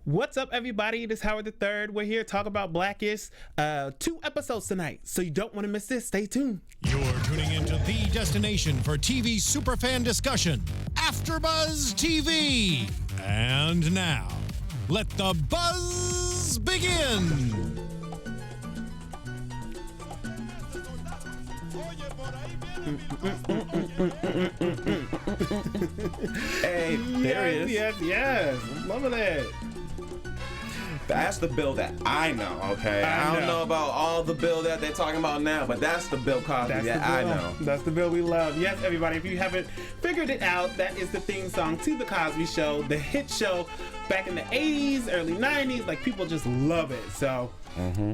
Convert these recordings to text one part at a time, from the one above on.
What's up, everybody? It is Howard III. We're here to talk about Blackish. 2 episodes tonight, so you don't want to miss this. Stay tuned. You're tuning into the destination for TV superfan discussion, AFTERBUZZ TV. And now, let the buzz begin. Hey, there it is. Yes. Love that. That's the Bill that I know, okay? I don't know about all the Bill that they're talking about now, but that's the Bill Cosby that I know. That's the Bill we love. Yes, everybody, if you haven't figured it out, that is the theme song to The Cosby Show, the hit show back in the 80s, early 90s. Like, people just love it. So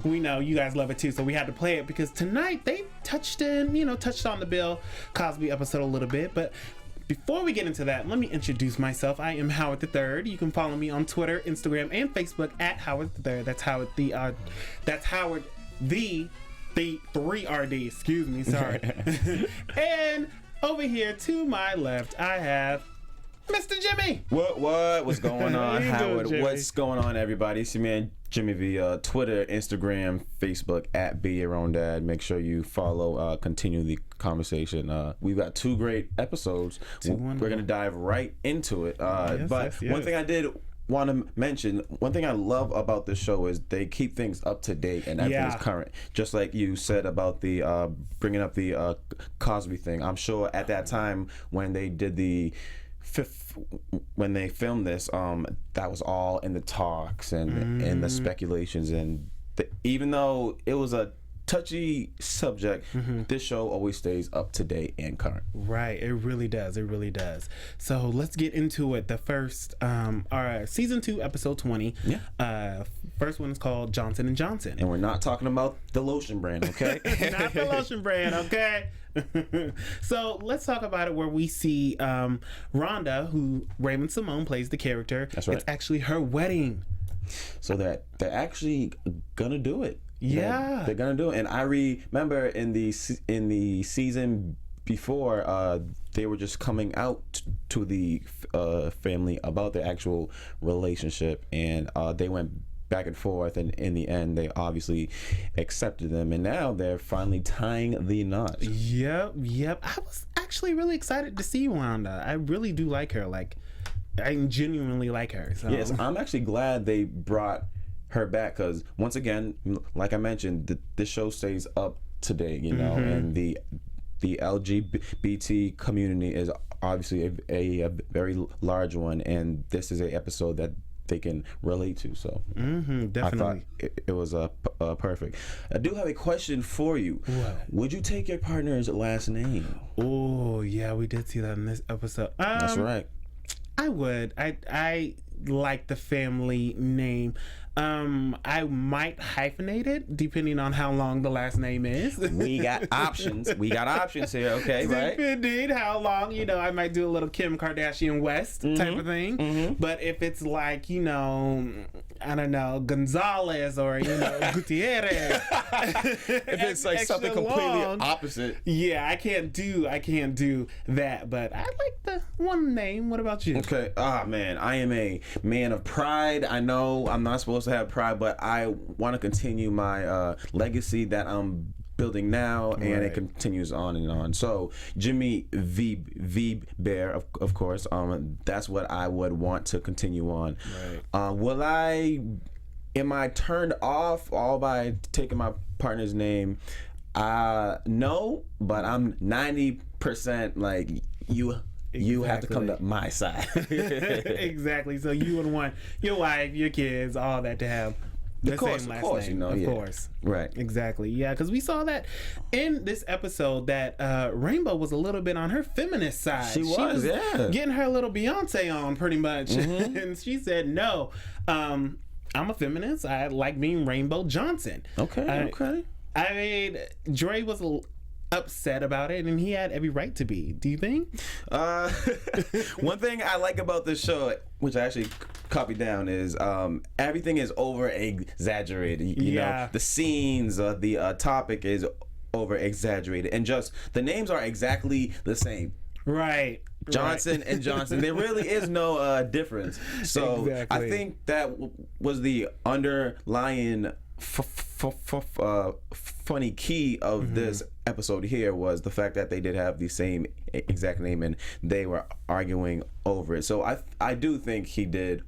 we know you guys love it too, so we had to play it because tonight they touched on the Bill Cosby episode a little bit. But before we get into that, let me introduce myself. I am Howard III. You can follow me on Twitter, Instagram, and Facebook at Howard III. That's Howard the 3RD. Excuse me, sorry. And over here to my left, I have Mr. Jimmy. What's going on, Howard? Jimmy? What's going on, everybody? It's your man Jimmy V. Twitter, Instagram, Facebook at Be Your Own Dad. Make sure you follow, continue the conversation. We've got 2 great episodes. We're gonna dive right into it. But one thing I did want to mention, one thing I love about this show is they keep things up to date and everything's current. Just like you said about the bringing up the Cosby thing. I'm sure at that time when they did when they filmed this, that was all in the talks and in the speculations, and even though it was a touchy subject, this show always stays up to date and current. Right, it really does. It really does. So let's get into it. The first, our season 2, episode 20. First one is called Johnson and Johnson, and we're not talking about the lotion brand, okay? Not the lotion brand, okay? So let's talk about it. Where we see Rhonda, who Raymond Simone plays the character. That's right. It's actually her wedding. So that they're actually gonna do it. Yeah, they're gonna do it. And I remember in the season before, they were just coming out to the family about their actual relationship, and they went back and forth, and in the end they obviously accepted them, and now they're finally tying the knot. Yep. I was actually really excited to see Wanda. I really do like her. Like, I genuinely like her. So. Yes, I'm actually glad they brought her back, because once again, like I mentioned, this show stays up to date, and the LGBT community is obviously a very large one, and this is an episode that they can relate to. So definitely, I thought it was perfect. I do have a question for you. What? Would you take your partner's last name? Oh yeah, we did see that in this episode. That's right. I would. I like the family name. I might hyphenate it depending on how long the last name is. We got options. We got options here, okay, right? Depending how long, I might do a little Kim Kardashian West type of thing. But if it's like, I don't know, Gonzalez or, Gutierrez. If it's like something completely opposite. Yeah, I can't do that. But I like the one name. What about you? Okay. Man, I am a man of pride. I know I'm not supposed to have pride, but I want to continue my legacy that I'm building now, and it continues on and on. So Jimmy Vibert, of course, that's what I would want to continue on. Am I turned off all by taking my partner's name? No, but I'm 90% like you. You have to come to my side. Exactly. So you would want your wife, your kids, all that to have the same last name. Of course. Right. Exactly. Yeah, because we saw that in this episode that Rainbow was a little bit on her feminist side. She was getting her little Beyonce on pretty much. And she said, no, I'm a feminist. I like being Rainbow Johnson. Okay. I mean, Dre was upset about it, and he had every right to be. Do you think? One thing I like about this show, which I actually copied down, is everything is over exaggerated. You know, the scenes, the topic is over exaggerated, and just the names are exactly the same. Right. Johnson and Johnson. There really is no difference. So Exactly. I think that was the underlying funny key of this episode here, was the fact that they did have the same exact name and they were arguing over it. So I do think he did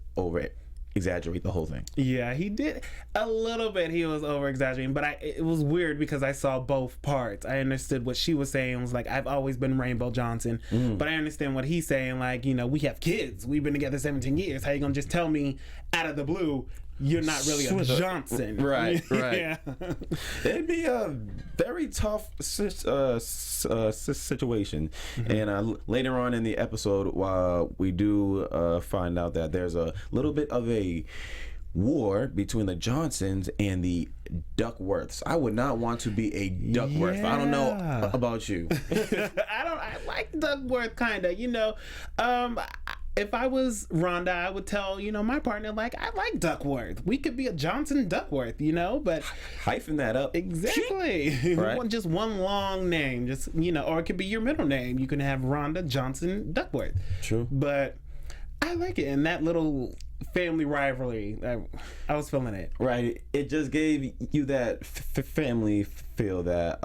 exaggerate the whole thing. Yeah, he did a little bit. He was over exaggerating, but it was weird because I saw both parts. I understood what she was saying. It was like, I've always been Rainbow Johnson, but I understand what he's saying. Like, you know, we have kids. We've been together 17 years. How you gonna just tell me out of the blue you're not really a Johnson? Right. Yeah. It'd be a very tough situation. And later on in the episode, we do find out that there's a little bit of a war between the Johnsons and the Duckworths. I would not want to be a Duckworth. Yeah. I don't know about you. I like Duckworth, kind of. You know, if I was Rhonda, I would tell, you know, my partner, like, I like Duckworth. We could be a Johnson Duckworth, you know, but Hyphen that up. exactly. Right. Just one long name, just, you know, or it could be your middle name. You can have Rhonda Johnson Duckworth. True. But I like it, and that little family rivalry, I was feeling it. Right. It just gave you that family feel that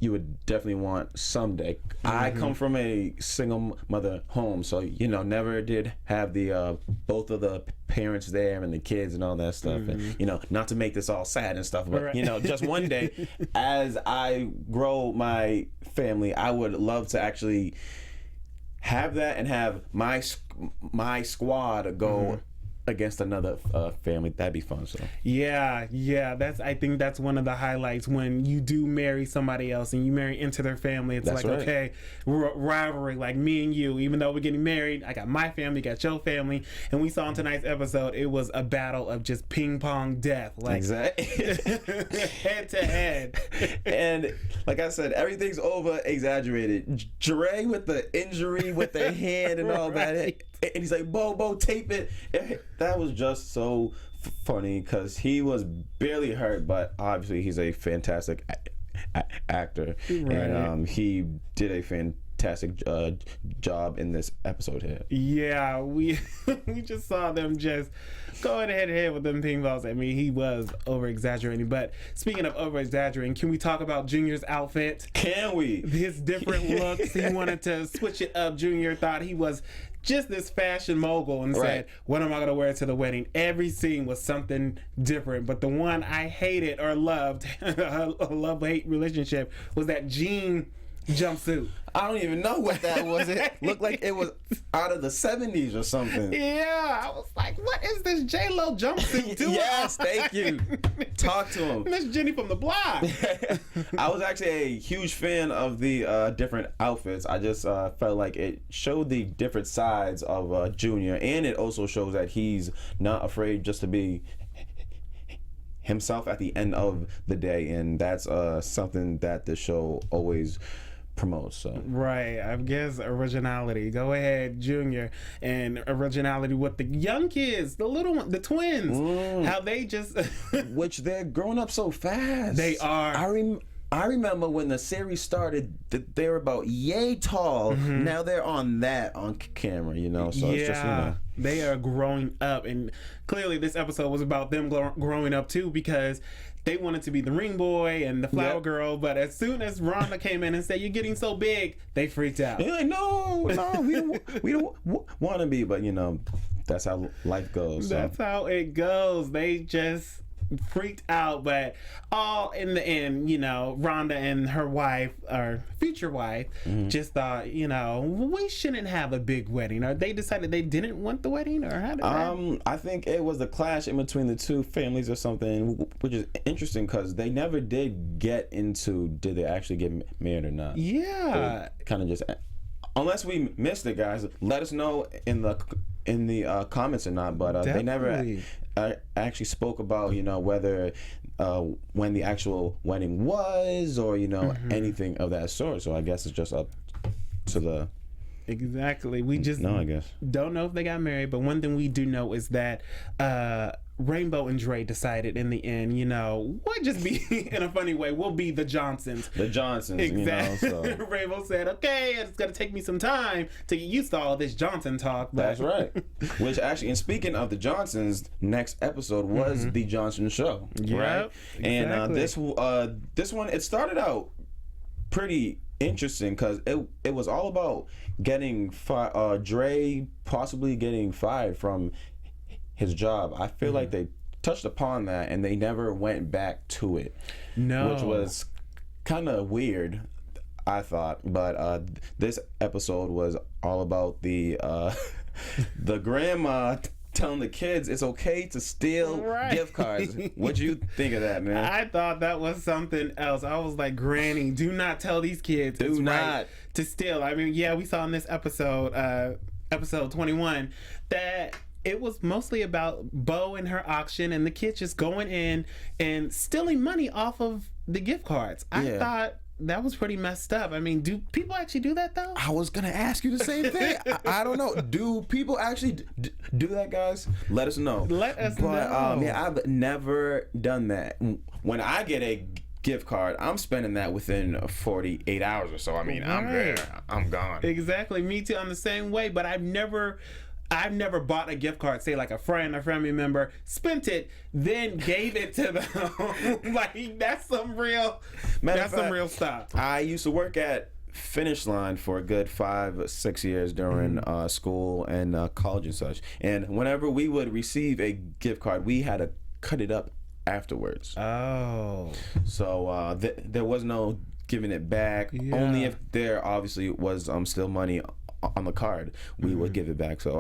you would definitely want someday. I come from a single mother home, so, you know, never did have the both of the parents there and the kids and all that stuff. And, you know, not to make this all sad and stuff, but, you know, just one day, as I grow my family, I would love to actually have that and have my squad go against another family. That'd be fun. So Yeah, I think that's one of the highlights, when you do marry somebody else and you marry into their family. It's That's like, right. okay, rivalry, like me and you, even though we're getting married, I got my family, got your family, and we saw in tonight's episode, it was a battle of just ping pong death, like exactly. head to head. And like I said, everything's over exaggerated. Dre with the injury with the hand and all that, Right. and he's like, "Bo, tape it." That was just so funny because he was barely hurt, but obviously he's a fantastic actor, Right. and he did a fantastic job in this episode here. Yeah, we just saw them just going head to head with them ping balls. I mean, he was over exaggerating. But speaking of over exaggerating, can we talk about Junior's outfit? Can we? His different looks. He wanted to switch it up. Junior thought he was just this fashion mogul and said, Right. what am I going to wear to the wedding? Every scene was something different. But the one I hated or loved, a love-hate relationship, was that jean jumpsuit. I don't even know what that was. It looked like it was out of the 70s or something. Yeah, I was like, what is this J-Lo jumpsuit doing? Yes, thank you. Talk to him. Miss Jenny from the block. I was actually a huge fan of the different outfits. I just felt like it showed the different sides of Junior, and it also shows that he's not afraid just to be himself at the end of the day, and that's something that the show always promotes. So Right, I guess originality. Go ahead, Junior, and originality with the young kids, the little one, the twins. How they just which they're growing up so fast. They are. I remember when the series started, they were about yay tall. Now they're on camera, you know. So it's just, you know. They are growing up, and clearly this episode was about them growing up too, because they wanted to be the ring boy and the flower girl, but as soon as Rhonda came in and said, "You're getting so big," they freaked out. They're like, no, we don't want to be, but you know, that's how life goes. So. That's how it goes. They just freaked out, but all in the end, you know, Rhonda and her wife, or future wife, just thought, you know, we shouldn't have a big wedding. Or they decided they didn't want the wedding, or how did that? I think it was the clash in between the two families or something, which is interesting because they never did get into did they actually get married or not. Yeah. Kind of just, unless we missed it, guys, let us know in the comments or not. But they never Definitely. actually spoke about, you know, whether when the actual wedding was, or, you know, anything of that sort. So I guess it's just up to the. Exactly. We just I guess don't know if they got married, but one thing we do know is that Rainbow and Dre decided in the end, you know, we'll just be, in a funny way, we'll be the Johnsons. The Johnsons, Exactly. you know, so. Rainbow said, okay, it's going to take me some time to get used to all this Johnson talk. But... That's right. Which actually, and speaking of the Johnsons, next episode was The Johnson Show, right? Exactly. And this one, it started out pretty interesting because it was all about getting Dre possibly getting fired from his job. I feel like they touched upon that and they never went back to it. No. Which was kind of weird, I thought. But this episode was all about the grandma telling the kids it's okay to steal gift cards. What'd you think of that, man? I thought that was something else. I was like, Granny, do not tell these kids it's right to steal. I mean, yeah, we saw in this episode, episode 21, that it was mostly about Bo and her auction and the kids just going in and stealing money off of the gift cards. I thought that was pretty messed up. I mean, do people actually do that though? I was gonna ask you the same thing. I don't know. Do people actually do that, guys? Let us know. Let us know. Yeah, I've never done that. When I get a gift card, I'm spending that within 48 hours or so. I mean, I'm there. I'm gone. Exactly. Me too. I'm the same way, but I've never bought a gift card, say like a family member, spent it, then gave it to them. Like, that's some real stuff. I used to work at Finish Line for a good 5-6 years during school and college and such. And whenever we would receive a gift card, we had to cut it up afterwards. Oh. So there was no giving it back. Yeah. Only if there obviously was still money on the card, we would give it back. So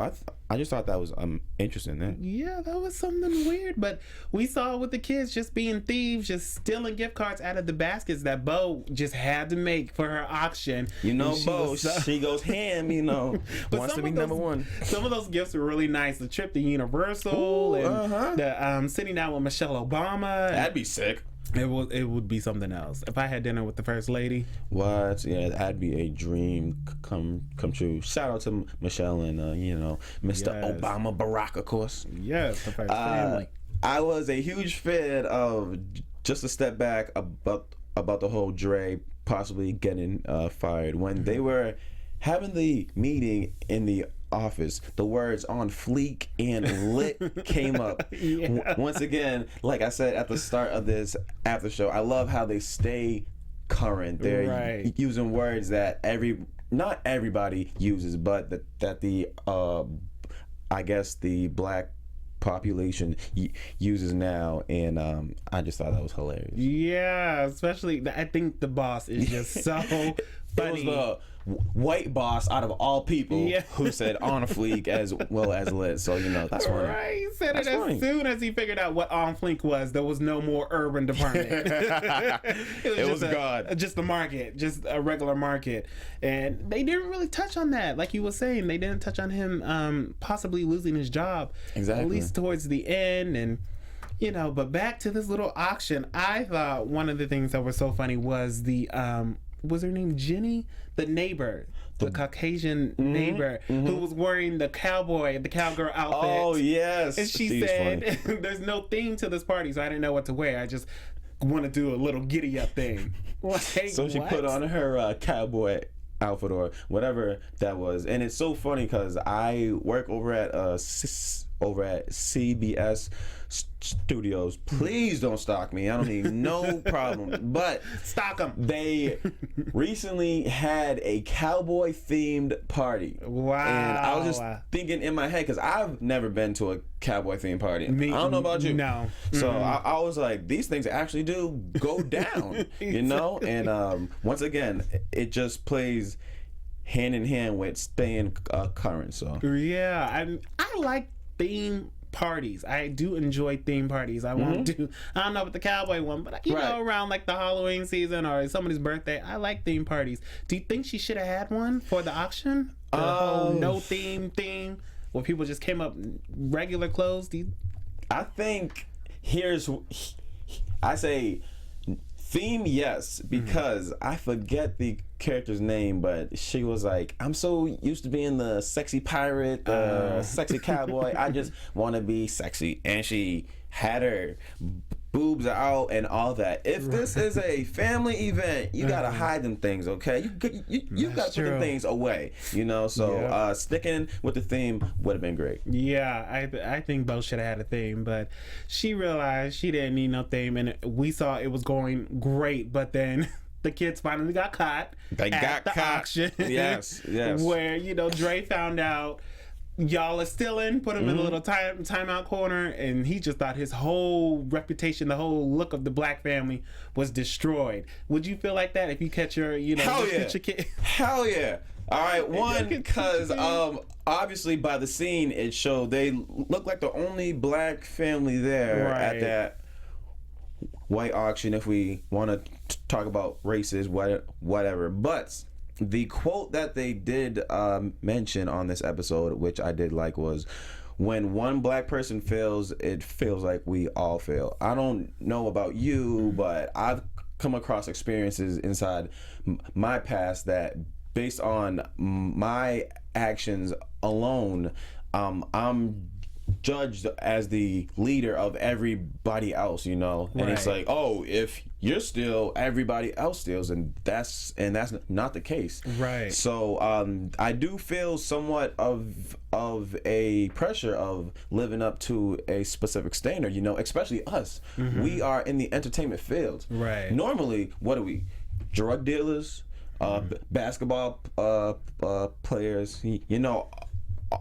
I just thought that was interesting. Then yeah, that was something weird. But we saw with the kids just being thieves, just stealing gift cards out of the baskets that Bo just had to make for her auction. You know, Bo, she goes ham. You know, wants to be number one. Some of those gifts were really nice. The trip to Universal and the sitting down with Michelle Obama. That'd be sick. It would be something else. If I had dinner with the First Lady. What? Yeah, that'd be a dream come true. Shout out to Michelle and Mr. Obama, Barack, of course. Yes, the First Family. I was a huge fan of, just a step back, about the whole Dre possibly getting fired. When they were having the meeting in the office, the words "on fleek" and "lit" came up. Once again, like I said at the start of this after show, I love how they stay current. They're using words that not everybody uses, but that the I guess the black population uses now, and I just thought that was hilarious. Yeah, especially I think the boss is just so funny. It was the white boss out of all people who said "on fleek" as well as "lit." So that's funny. Right, he said it as soon as he figured out what "on fleek" was. There was no more urban department. it was gone. Just the market, just a regular market, and they didn't really touch on that. Like you were saying, they didn't touch on him possibly losing his job. Exactly. At least towards the end, and. But back to this little auction. I thought one of the things that was so funny was the was her name Jenny, the neighbor, the Caucasian neighbor who was wearing the cowgirl outfit. Oh yes, and she said, "There's no theme to this party, so I didn't know what to wear. I just want to do a little giddy up thing." Like, so she put on her cowboy outfit or whatever that was, and it's so funny because I work over at CBS Studios. Please don't stalk me. I don't need no problem. But stalk them. They recently had a cowboy themed party. Wow. And I was just thinking in my head, because I've never been to a cowboy themed party. I don't know about you. No. So I was like, these things actually do go down, And once again, it just plays hand in hand with staying current. So yeah, I like theme parties. I do enjoy theme parties. I won't do, I don't know about the cowboy one, but around like the Halloween season or somebody's birthday, I like theme parties. Do you think she should have had one for the auction? The whole no theme where people just came up regular clothes? I think I say Theme, yes, because I forget the character's name, but she was like, I'm so used to being the sexy pirate, the sexy cowboy. I just want to be sexy. And she had her boobs out and all that. If this is a family event, you gotta hide them things, okay? You gotta put them things away, you know. So sticking with the theme would have been great. Yeah, I think both should have had a theme, but she realized she didn't need no theme, and we saw it was going great, but then the kids finally got caught. They got the caught. Auction. Yes. Where, you know, Dre found out y'all are stealing, put him in a little timeout corner, and he just thought his whole reputation, the whole look of the black family was destroyed. Would you feel like that if you catch your, you know, Hell yeah. your kid? Hell yeah. All right, one, because obviously by the scene it showed they look like the only black family there at that white auction, if we want to talk about races, whatever. But the quote that they did mention on this episode, which I did like, was, when one black person fails, it feels like we all fail. I don't know about you, but I've come across experiences inside my past that, based on my actions alone, I'm judged as the leader of everybody else, you know. And it's like, oh, if you're still, everybody else steals, and that's not the case. Right. So I do feel somewhat of a pressure of living up to a specific standard, you know, especially us. We are in the entertainment field. Right. Normally, what are we? Drug dealers, basketball players, you know,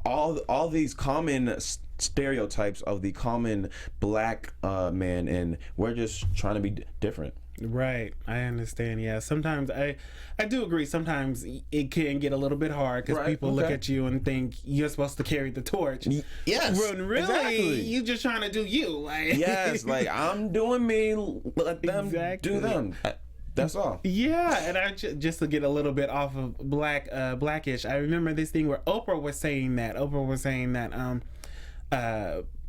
all these common stereotypes of the common black man, and we're just trying to be different. Right, I understand. Yeah, sometimes I do agree. Sometimes it can get a little bit hard because people look at you and think you're supposed to carry the torch. Yes, when really you just trying to do you. Like, yes, like, I'm doing me. Let them do them. That's all. Yeah, and I just to get a little bit off of Blackish, I remember this thing where Oprah was saying that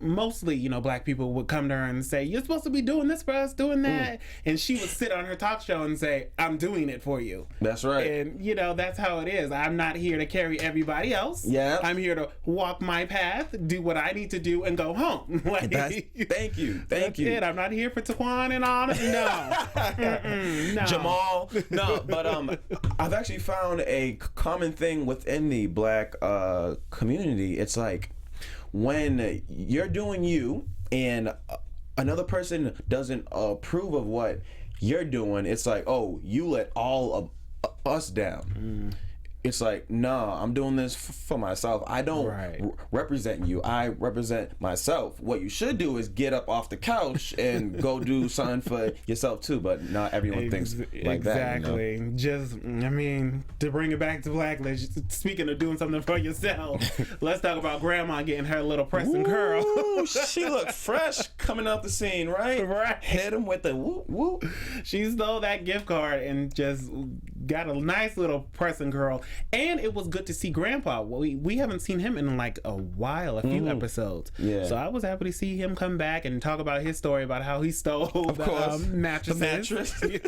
mostly, you know, black people would come to her and say, you're supposed to be doing this for us, doing that. And she would sit on her talk show and say, I'm doing it for you. That's right. And, you know, that's how it is. I'm not here to carry everybody else. Yeah. I'm here to walk my path, do what I need to do, and go home. Like, thank you. It. I'm not here for Taquan and all. No. No. Jamal. No, but I've actually found a common thing within the black community. It's like, when you're doing you and another person doesn't approve of what you're doing, it's like, oh, you let all of us down. It's like, no, I'm doing this for myself. I don't represent you. I represent myself. What you should do is get up off the couch and go do something for yourself too. But not everyone thinks like that. Exactly. You know? Just, I mean, to bring it back to Blackish, speaking of doing something for yourself, let's talk about Grandma getting her little press and curl. She looked fresh coming out the scene, right? Right. Hit him with the whoop whoop. She stole that gift card and just got a nice little press and curl. And it was good to see Grandpa. We haven't seen him in like a while, a few episodes. Yeah. So I was happy to see him come back and talk about his story about how he stole the mattresses. The mattress.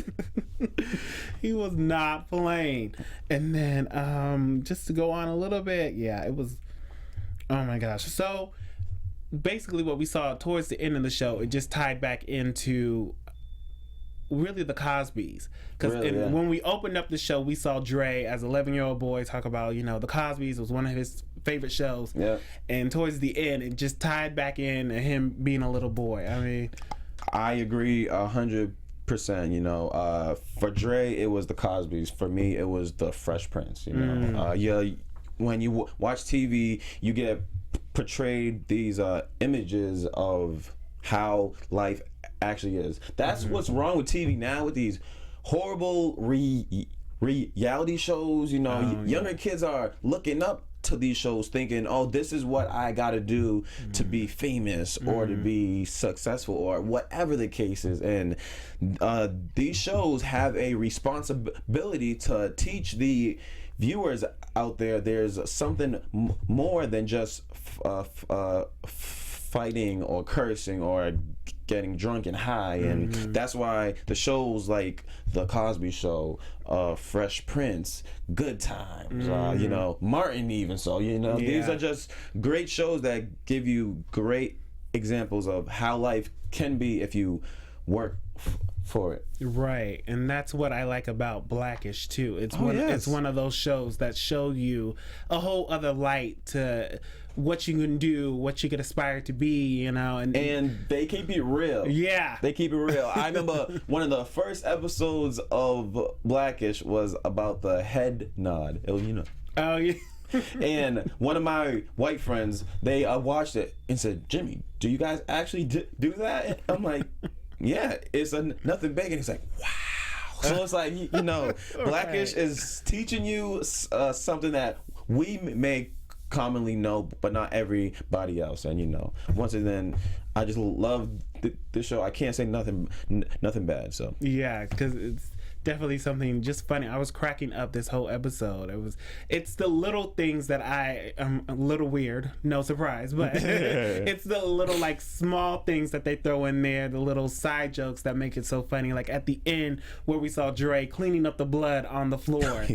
He was not playing. And then just to go on a little bit, it was, oh my gosh. So basically what we saw towards the end of the show, it just tied back into really the Cosbys, because when we opened up the show, we saw Dre as an 11-year-old boy talk about, you know, the Cosbys was one of his favorite shows, and towards the end it just tied back in him being a little boy. I mean, I agree 100%. You know, for Dre it was the Cosbys. For me it was the Fresh Prince. You know, when you watch TV, you get portrayed these images of how life actually is. That's what's wrong with TV now, with these horrible reality shows. You know, younger kids are looking up to these shows thinking, oh, this is what I gotta do to be famous or to be successful or whatever the case is. And these shows have a responsibility to teach the viewers out there there's something more than just fighting or cursing or getting drunk and high, and that's why the shows like The Cosby Show, Fresh Prince, Good Times, you know, Martin even, so you know, these are just great shows that give you great examples of how life can be if you work for it. Right, and that's what I like about Blackish too. It's yes. it's one of those shows that show you a whole other light to what you can do, what you could aspire to be, you know, and they keep it real. Yeah, they keep it real. I remember one of the first episodes of Blackish was about the head nod. You know. Oh yeah. And one of my white friends, they watched it and said, "Jimmy, do you guys actually do that?" I'm like, "Yeah, it's nothing big." And he's like, "Wow." So it's like, you know, Blackish is teaching you something that we may commonly know, but not everybody else. And you know, once again, I just love the show. I can't say nothing bad. So yeah, because it's definitely something just funny. I was cracking up this whole episode. It's the little things that I am a little weird, no surprise, but it's the little like small things that they throw in there, the little side jokes that make it so funny. Like at the end where we saw Dre cleaning up the blood on the floor.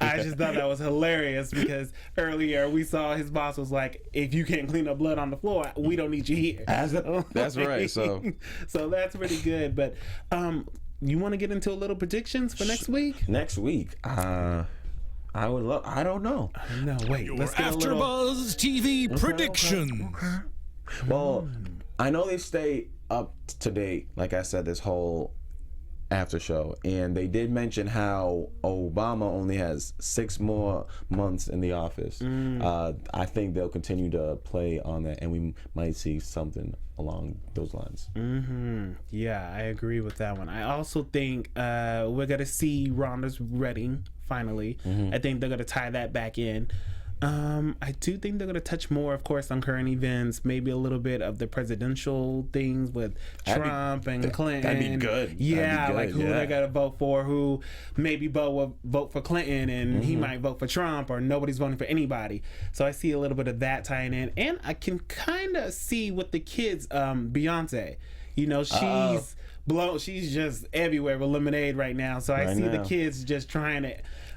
I just thought that was hilarious because earlier we saw his boss was like, if you can't clean up blood on the floor, we don't need you here. That's right. So that's pretty good. But you want to get into a little predictions for next week? Next week, I would love. I don't know. No, wait. Your Let's get AfterBuzz TV predictions. Okay. Well, I know they stay up to date. Like I said, this whole after show, and they did mention how Obama only has 6 more months in the office. I think they'll continue to play on that, and we might see something along those lines. Yeah, I agree with that one. I also think we're gonna see Rhonda's wedding finally. I think they're gonna tie that back in. I do think they're going to touch more, of course, on current events, maybe a little bit of the presidential things with Trump and Clinton. That'd be good. Yeah, good, like who they're going to vote for, who maybe will vote for Clinton and he might vote for Trump, or nobody's voting for anybody. So I see a little bit of that tying in. And I can kind of see with the kids, Beyonce. You know, she's just everywhere with Lemonade right now. So I see the kids just trying to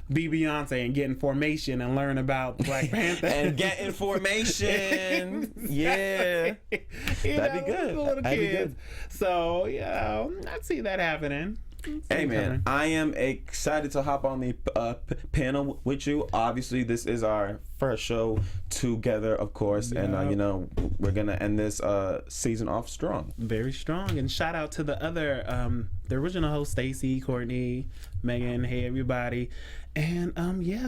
be Beyonce and get in formation and learn about Black Panther. And get information. Yeah. That'd be good. Little That'd be kids. good. So, I see that happening. Hey man, I am excited to hop on the panel with you. Obviously, this is our first show together, of course, and you know, we're gonna end this season off strong. Very strong. And shout out to the other, the original host, Stacy, Courtney, Megan. Hey everybody. And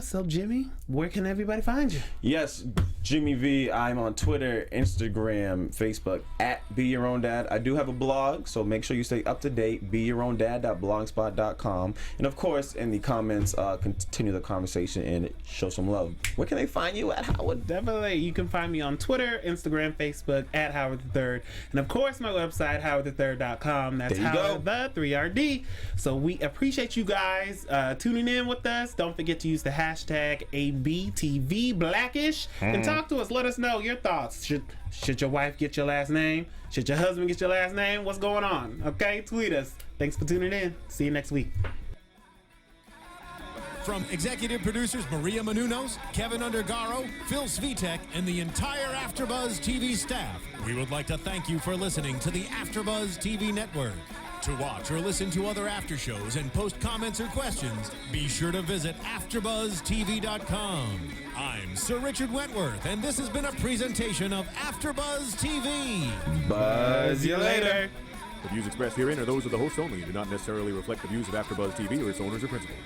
so Jimmy, where can everybody find you? Yes, Jimmy V. I'm on Twitter, Instagram, Facebook at Be Your Own Dad. I do have a blog, so make sure you stay up to date. BeYourOwnDad.blogspot.com, and of course, in the comments, continue the conversation and show some love. Where can they find you at, Howard? Definitely, you can find me on Twitter, Instagram, Facebook at Howard III, and of course my website HowardThe3rd.com. That's Howard the 3RD. So we appreciate you guys tuning in with us. Don't forget to use the hashtag ABTVBlackish and talk to us. Let us know your thoughts. Should your wife get your last name? Should your husband get your last name? What's going on? Okay, tweet us. Thanks for tuning in. See you next week. From executive producers Maria Menounos, Kevin Undergaro, Phil Svitek, and the entire AfterBuzz TV staff, we would like to thank you for listening to the AfterBuzz TV network. To watch or listen to other after shows and post comments or questions, be sure to visit AfterBuzzTV.com. I'm Sir Richard Wentworth, and this has been a presentation of AfterBuzz TV. Buzz you later. The views expressed herein are those of the host only and do not necessarily reflect the views of AfterBuzz TV or its owners or principals.